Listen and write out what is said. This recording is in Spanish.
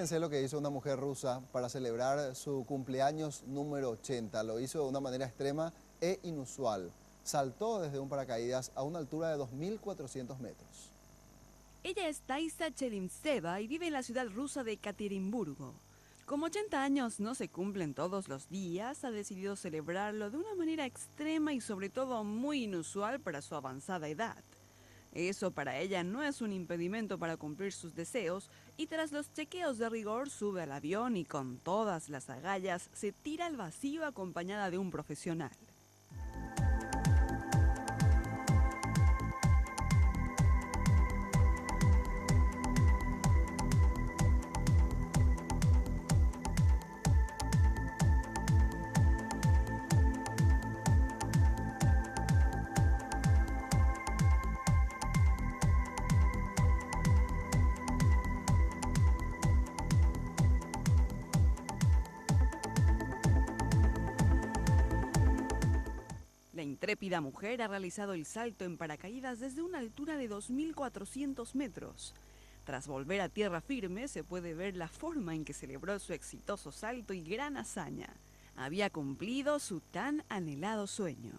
Fíjense lo que hizo una mujer rusa para celebrar su cumpleaños número 80. Lo hizo de una manera extrema e inusual. Saltó desde un paracaídas a una altura de 2.400 metros. Ella es Taisa Chelimtseva y vive en la ciudad rusa de Ekaterimburgo. Como 80 años no se cumplen todos los días, ha decidido celebrarlo de una manera extrema y sobre todo muy inusual para su avanzada edad. Eso para ella no es un impedimento para cumplir sus deseos y tras los chequeos de rigor sube al avión y con todas las agallas se tira al vacío acompañada de un profesional. La intrépida mujer ha realizado el salto en paracaídas desde una altura de 2.400 metros. Tras volver a tierra firme, se puede ver la forma en que celebró su exitoso salto y gran hazaña. Había cumplido su tan anhelado sueño.